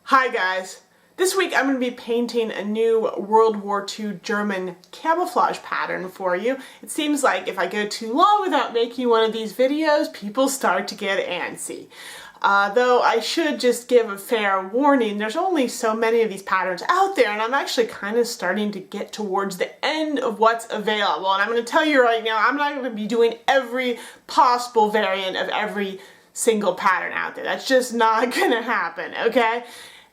Hi guys! This week I'm going to be painting a new World War II German camouflage pattern for you. It seems like if I go too long without making one of these videos, people start to get antsy. Though I should just give a fair warning, there's only so many of these patterns out there, and I'm actually kind of starting to get towards the end of what's available. And I'm going to tell you right now, I'm not going to be doing every possible variant of every single pattern out there. That's just not going to happen, okay?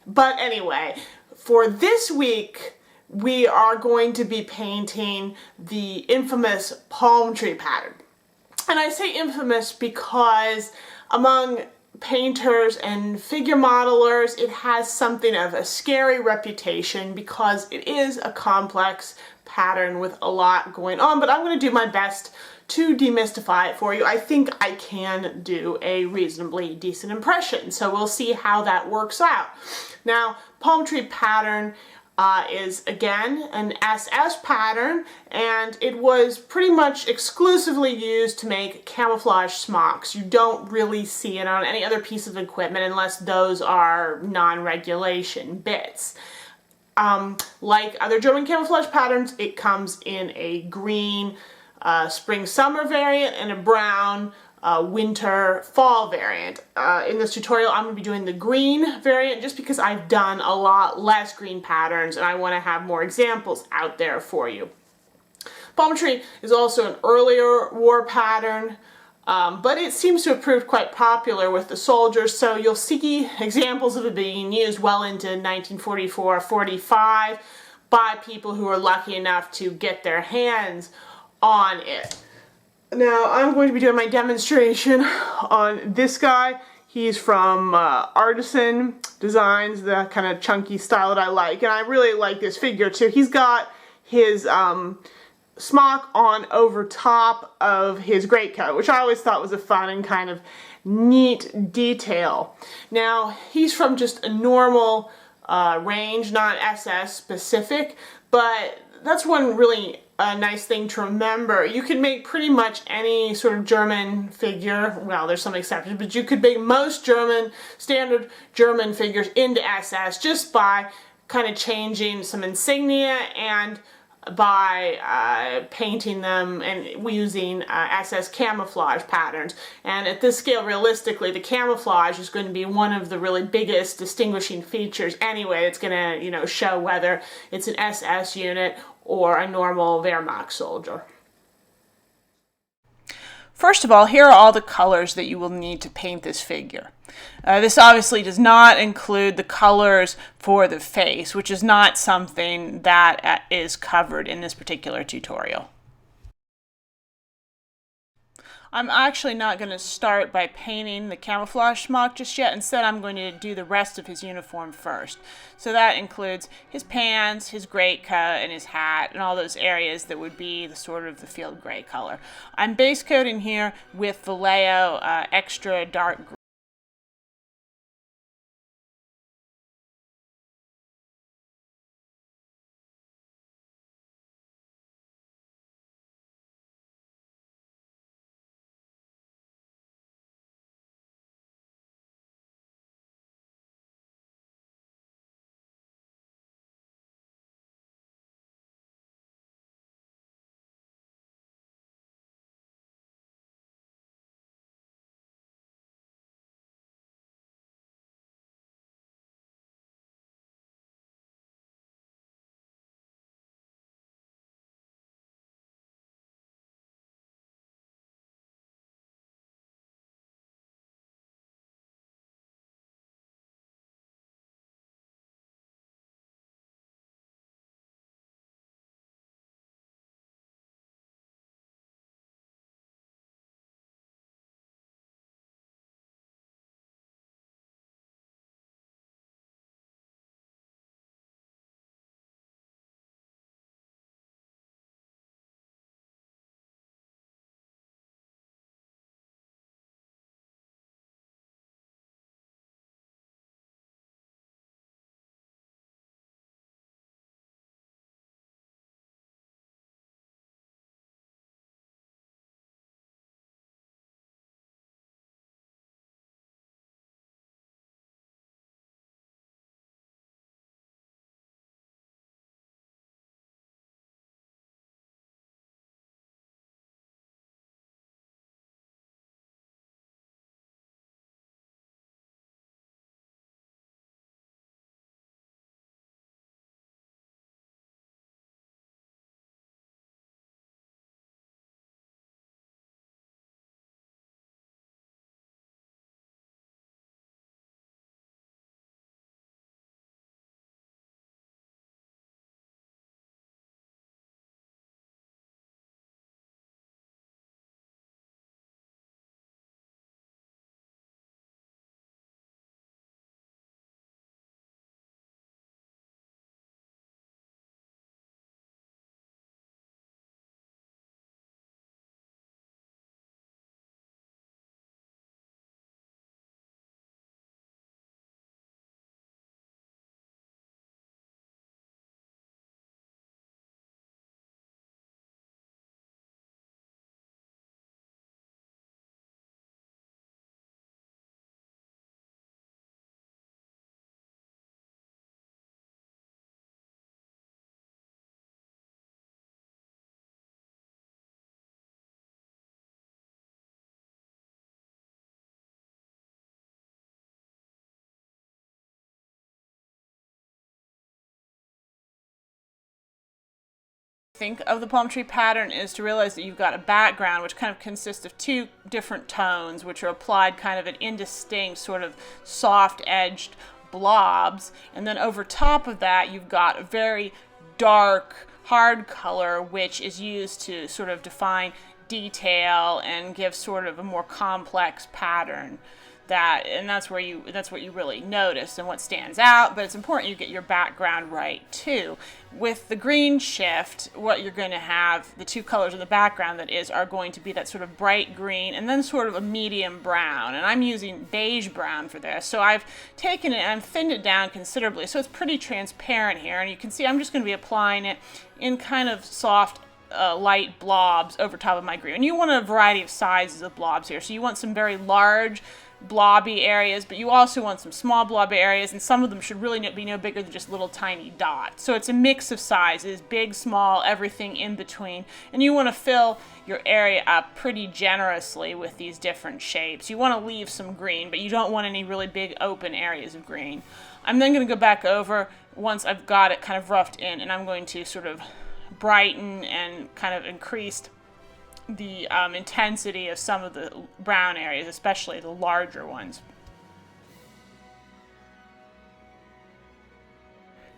But anyway, for this week, we are going to be painting the infamous palm tree pattern. And I say infamous because among painters and figure modelers, it has something of a scary reputation because it is a complex pattern with a lot going on, but I'm going to do my best to demystify it for you. I think I can do a reasonably decent impression, so we'll see how that works out. Now, palm tree pattern is again an SS pattern, and it was pretty much exclusively used to make camouflage smocks. You don't really see it on any other piece of equipment unless those are non-regulation bits. Like other German camouflage patterns, it comes in a green spring-summer variant and a brown winter-fall variant. In this tutorial, I'm going to be doing the green variant just because I've done a lot less green patterns and I want to have more examples out there for you. Palm tree is also an earlier war pattern, but it seems to have proved quite popular with the soldiers, so you'll see examples of it being used well into 1944-45 by people who are lucky enough to get their hands on it. Now I'm going to be doing my demonstration on this guy. He's from Artizan Designs, the kind of chunky style that I like, and I really like this figure too. He's got his smock on over top of his greatcoat, which I always thought was a fun and kind of neat detail. Now he's from just a normal range, not SS specific, but that's one really nice thing to remember. You can make pretty much any sort of German figure, well there's some exceptions, but you could make most standard German figures into SS just by kind of changing some insignia and by painting them and using SS camouflage patterns. And at this scale, realistically, the camouflage is going to be one of the really biggest distinguishing features anyway. It's going to, show whether it's an SS unit or a normal Wehrmacht soldier. First of all, here are all the colors that you will need to paint this figure. This obviously does not include the colors for the face, which is not something that is covered in this particular tutorial. I'm actually not going to start by painting the camouflage smock just yet. Instead, I'm going to do the rest of his uniform first. So that includes his pants, his greatcoat, and his hat, and all those areas that would be the sort of the field gray color. I'm base coating here with Vallejo extra dark Think of the palm tree pattern is to realize that you've got a background which kind of consists of two different tones which are applied kind of at indistinct sort of soft edged blobs, and then over top of that you've got a very dark hard color which is used to sort of define detail and give sort of a more complex pattern. That's what you really notice and what stands out, but it's important you get your background right too. With the green shift, what you're going to have, the two colors in the background are going to be that sort of bright green and then sort of a medium brown, and I'm using beige brown for this. So I've taken it and I've thinned it down considerably so it's pretty transparent here, and you can see I'm just going to be applying it in kind of soft light blobs over top of my green. And you want a variety of sizes of blobs here, so you want some very large blobby areas, but you also want some small blobby areas, and some of them should really be no bigger than just little tiny dots. So it's a mix of sizes, big, small, everything in between, and you want to fill your area up pretty generously with these different shapes. You want to leave some green, but you don't want any really big open areas of green. I'm then going to go back over once I've got it kind of roughed in, and I'm going to sort of brighten and kind of increase the intensity of some of the brown areas, especially the larger ones.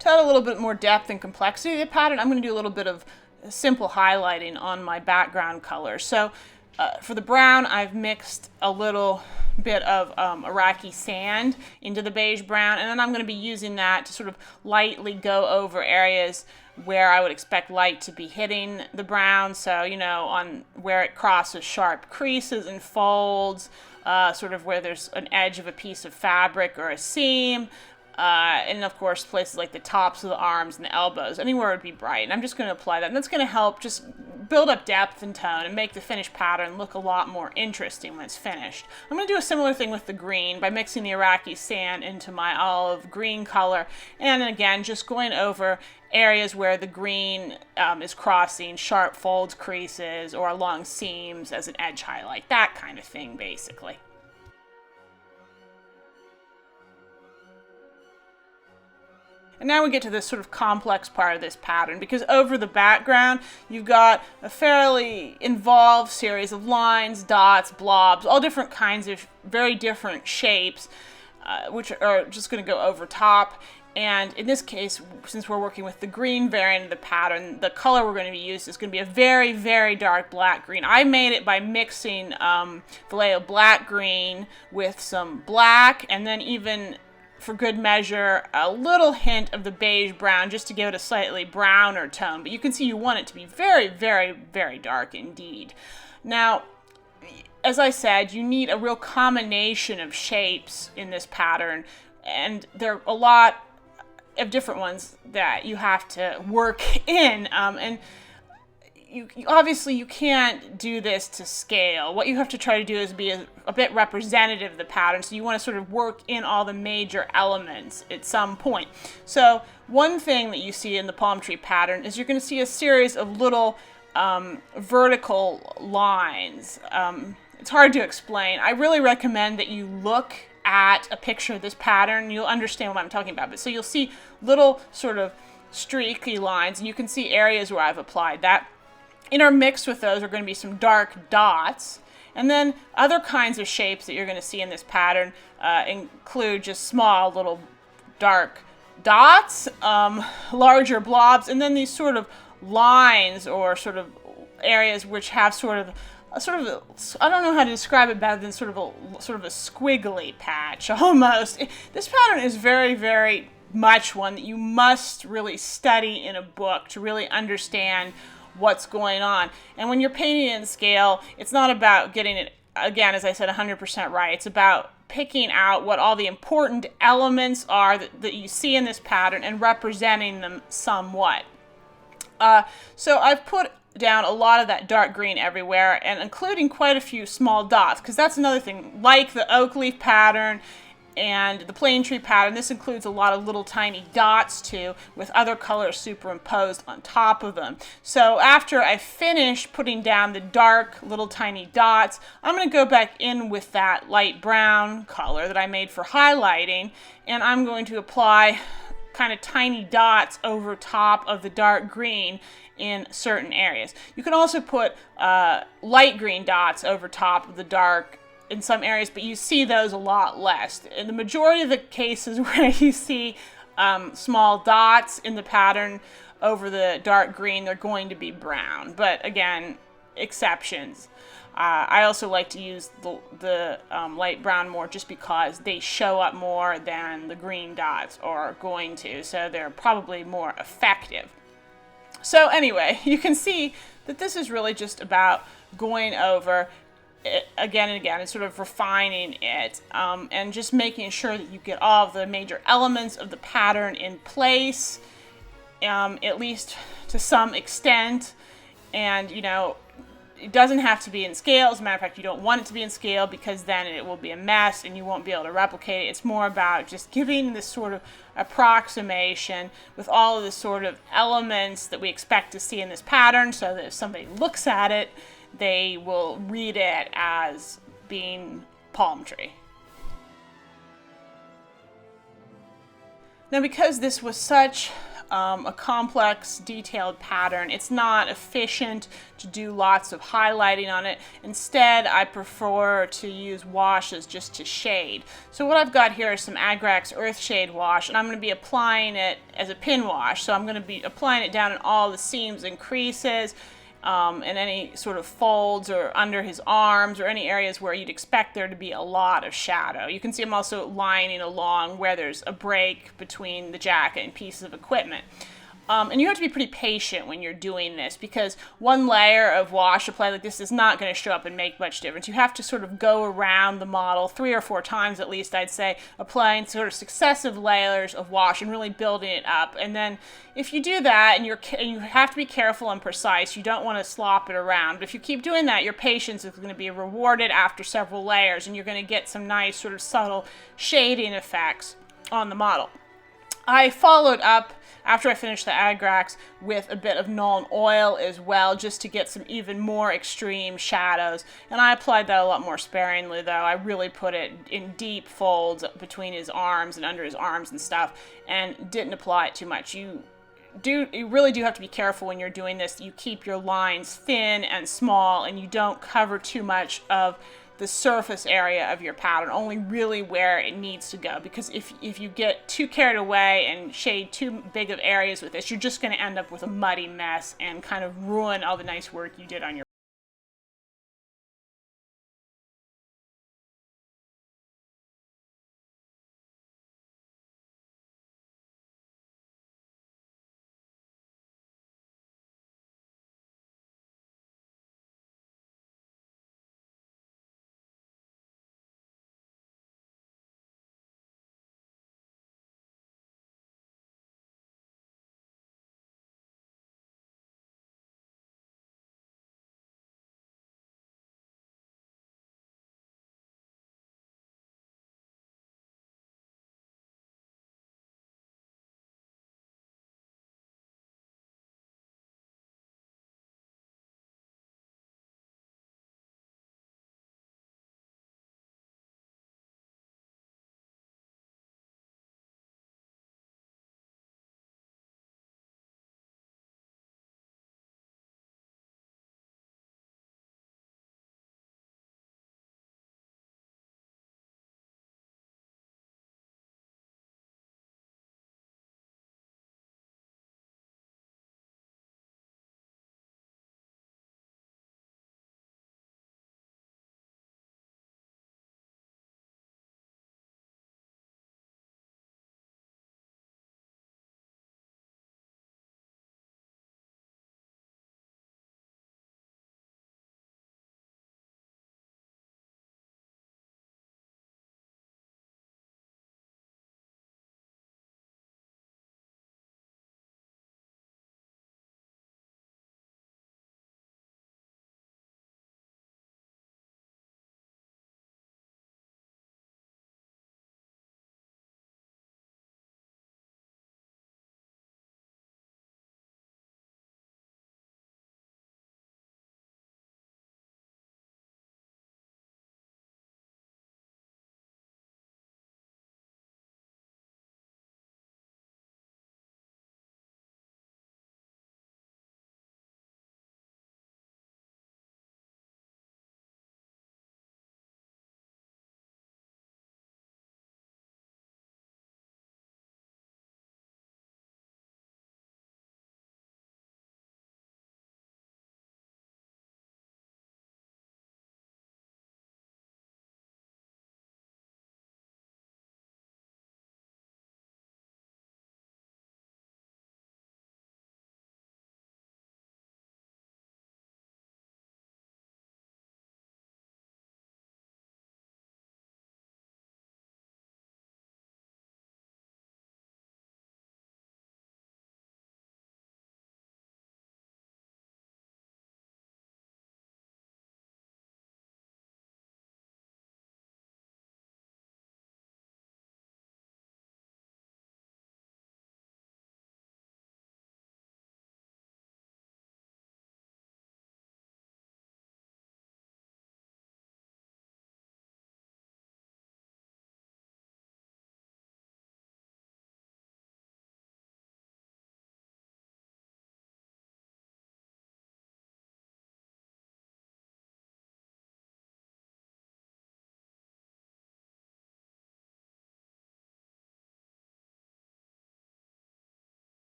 To add a little bit more depth and complexity to the pattern, I'm going to do a little bit of simple highlighting on my background color. So for the brown, I've mixed a little bit of Iraqi sand into the beige brown, and then I'm going to be using that to sort of lightly go over areas where I would expect light to be hitting the brown. So, you know, on where it crosses sharp creases and folds, sort of where there's an edge of a piece of fabric or a seam, and of course places like the tops of the arms and the elbows, anywhere it would be bright. And I'm just going to apply that, and that's going to help just build up depth and tone and make the finished pattern look a lot more interesting when it's finished. I'm going to do a similar thing with the green by mixing the Iraqi sand into my olive green color, and then again just going over areas where the green is crossing sharp folds, creases, or along seams as an edge highlight, that kind of thing basically. And now we get to this sort of complex part of this pattern, because over the background you've got a fairly involved series of lines, dots, blobs, all different kinds of very different shapes, which are just going to go over top. And in this case, since we're working with the green variant of the pattern, the color we're going to be used is going to be a very, very dark black green. I made it by mixing Vallejo black green with some black, and then even for good measure, a little hint of the beige brown just to give it a slightly browner tone. But you can see you want it to be very, very, very dark indeed. Now, as I said, you need a real combination of shapes in this pattern, and there are a lot of different ones that you have to work in, and obviously you can't do this to scale. What you have to try to do is be a bit representative of the pattern, so you want to sort of work in all the major elements at some point. So one thing that you see in the palm tree pattern is you're going to see a series of little vertical lines. It's hard to explain. I really recommend that you look at a picture of this pattern. You'll understand what I'm talking about. But so you'll see little sort of streaky lines, and you can see areas where I've applied that. Intermixed with those are going to be some dark dots, and then other kinds of shapes that you're going to see in this pattern include just small little dark dots, larger blobs, and then these sort of lines or sort of areas which have sort of I don't know how to describe it better than sort of a squiggly patch almost. This pattern is very, very much one that you must really study in a book to really understand what's going on. And when you're painting in scale, it's not about getting it, again, as I said, 100% right. It's about picking out what all the important elements are that you see in this pattern and representing them somewhat. So I've put down a lot of that dark green everywhere, and including quite a few small dots, because that's another thing. Like the oak leaf pattern and the plane tree pattern, this includes a lot of little tiny dots too, with other colors superimposed on top of them. So after I finish putting down the dark little tiny dots, I'm going to go back in with that light brown color that I made for highlighting, and I'm going to apply kind of tiny dots over top of the dark green in certain areas. You can also put light green dots over top of the dark in some areas, but you see those a lot less. In the majority of the cases where you see small dots in the pattern over the dark green, they're going to be brown. But again, exceptions. I also like to use the light brown more just because they show up more than the green dots are going to, so they're probably more effective. So anyway, you can see that this is really just about going over it again and again and sort of refining it, and just making sure that you get all of the major elements of the pattern in place, at least to some extent. And you know, it doesn't have to be in scale. As a matter of fact, you don't want it to be in scale because then it will be a mess and you won't be able to replicate it. It's more about just giving this sort of approximation with all of the sort of elements that we expect to see in this pattern, so that if somebody looks at it, they will read it as being palm tree. Now, because this was such a complex, detailed pattern, it's not efficient to do lots of highlighting on it. Instead, I prefer to use washes just to shade. So what I've got here is some Agrax Earthshade wash, and I'm going to be applying it as a pin wash. So I'm going to be applying it down in all the seams and creases, and any sort of folds or under his arms or any areas where you'd expect there to be a lot of shadow. You can see I'm also lining along where there's a break between the jacket and pieces of equipment. And you have to be pretty patient when you're doing this, because one layer of wash applied like this is not going to show up and make much difference. You have to sort of go around the model 3 or 4 times at least, I'd say, applying sort of successive layers of wash and really building it up. And then if you do that, and you have to be careful and precise, you don't want to slop it around. But if you keep doing that, your patience is going to be rewarded after several layers, and you're going to get some nice sort of subtle shading effects on the model. I followed up after I finished the Agrax with a bit of Nuln Oil as well, just to get some even more extreme shadows. And I applied that a lot more sparingly, though. I really put it in deep folds between his arms and under his arms and stuff, and didn't apply it too much. You really do have to be careful when you're doing this. You keep your lines thin and small, and you don't cover too much of the surface area of your pattern, only really where it needs to go. Because if you get too carried away and shade too big of areas with this, you're just going to end up with a muddy mess and kind of ruin all the nice work you did on your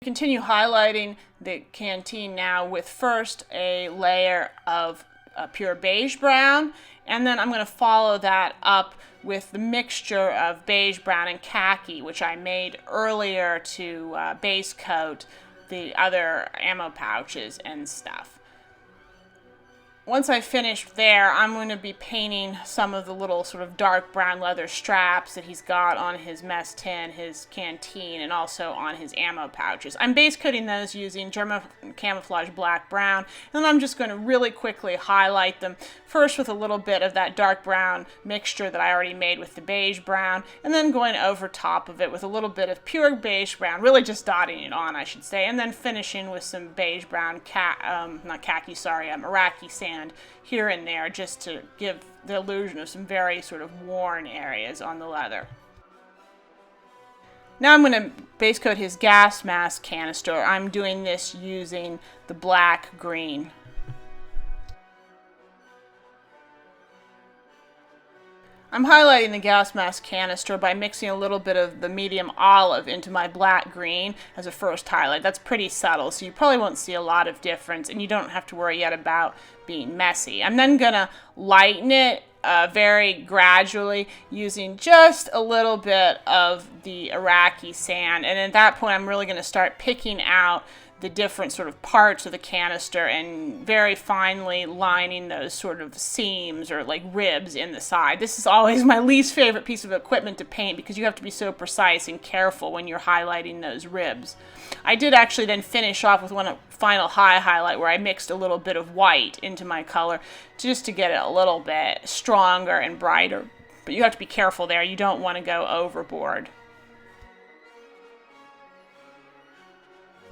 Continue highlighting the canteen now with first a layer of pure beige brown, and then I'm going to follow that up with the mixture of beige brown and khaki, which I made earlier to base coat the other ammo pouches and stuff. Once I finished there, I'm going to be painting some of the little sort of dark brown leather straps that he's got on his mess tin, his canteen, and also on his ammo pouches. I'm base coating those using German Camouflage black brown, and then I'm just going to really quickly highlight them, first with a little bit of that dark brown mixture that I already made with the beige brown, and then going over top of it with a little bit of pure beige brown, really just dotting it on, I should say, and then finishing with some beige brown, Iraqi sand here and there, just to give the illusion of some very sort of worn areas on the leather. Now I'm going to base coat his gas mask canister. I'm doing this using the black green. I'm highlighting the gas mask canister by mixing a little bit of the medium olive into my black green as a first highlight. That's pretty subtle, so you probably won't see a lot of difference, and you don't have to worry yet about being messy. I'm then going to lighten it very gradually using just a little bit of the Iraqi sand, and at that point I'm really going to start picking out the different sort of parts of the canister and very finely lining those sort of seams or like ribs in the side. This is always my least favorite piece of equipment to paint because you have to be so precise and careful when you're highlighting those ribs. I did actually then finish off with one final highlight where I mixed a little bit of white into my color just to get it a little bit stronger and brighter. But you have to be careful there. You don't want to go overboard.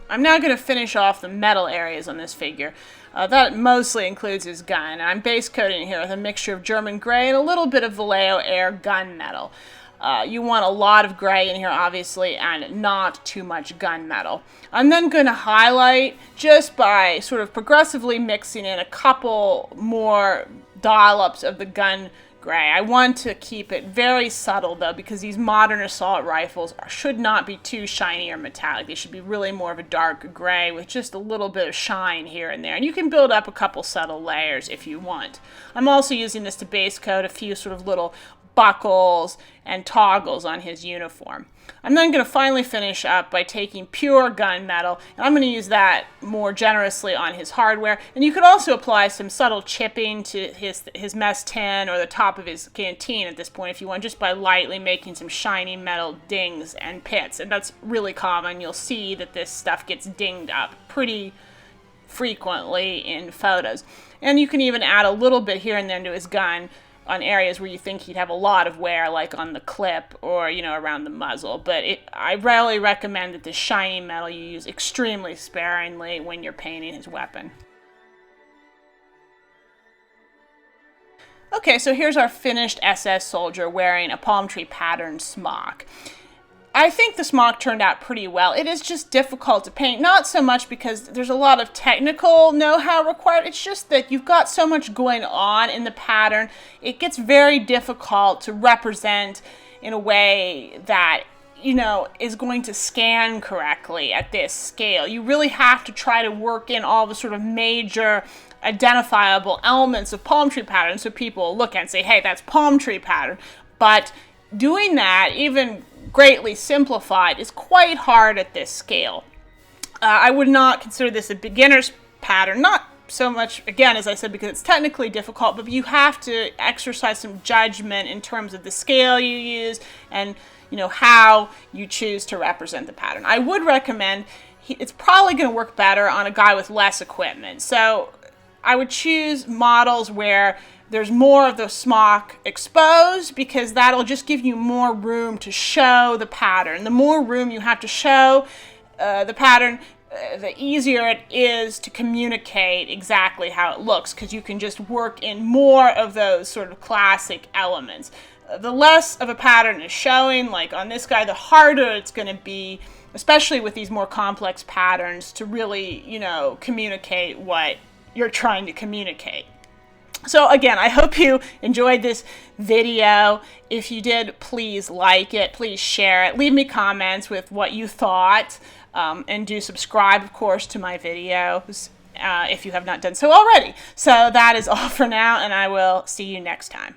I'm now going to finish off the metal areas on this figure. That mostly includes his gun. I'm base coating it here with a mixture of German gray and a little bit of Vallejo Air gunmetal. You want a lot of gray in here, obviously, and not too much gunmetal. I'm then going to highlight just by sort of progressively mixing in a couple more dollops of the gun gray. I want to keep it very subtle, though, because these modern assault rifles should not be too shiny or metallic. They should be really more of a dark gray with just a little bit of shine here and there. And you can build up a couple subtle layers if you want. I'm also using this to base coat a few sort of little buckles and toggles on his uniform. I'm then going to finally finish up by taking pure gunmetal, and I'm going to use that more generously on his hardware. And you could also apply some subtle chipping to his mess tin or the top of his canteen at this point if you want, just by lightly making some shiny metal dings and pits. And that's really common. You'll see that this stuff gets dinged up pretty frequently in photos. And you can even add a little bit here and there to his gun on areas where you think he'd have a lot of wear, like on the clip or, you know, around the muzzle. But I really recommend that the shiny metal you use extremely sparingly when you're painting his weapon. Okay, so here's our finished SS soldier wearing a palm tree pattern smock. I think the smock turned out pretty well. It is just difficult to paint, not so much because there's a lot of technical know-how required. It's just that you've got so much going on in the pattern. It gets very difficult to represent in a way that, you know, is going to scan correctly at this scale. You really have to try to work in all the sort of major identifiable elements of palm tree pattern so people look and say, hey, that's palm tree pattern. But doing that, even greatly simplified, is quite hard at this scale. I would not consider this a beginner's pattern, not so much, again, as I said, because it's technically difficult, but you have to exercise some judgment in terms of the scale you use and, you know, how you choose to represent the pattern. I would recommend, it's probably going to work better on a guy with less equipment. So I would choose models where there's more of the smock exposed, because that'll just give you more room to show the pattern. The more room you have to show the pattern, the easier it is to communicate exactly how it looks, because you can just work in more of those sort of classic elements. The less of a pattern is showing, like on this guy, the harder it's going to be, especially with these more complex patterns, to really, you know, communicate what you're trying to communicate. So again, I hope you enjoyed this video. If you did, please like it, please share it, leave me comments with what you thought. and do subscribe, of course, to my videos if you have not done so already. So that is all for now, and I will see you next time.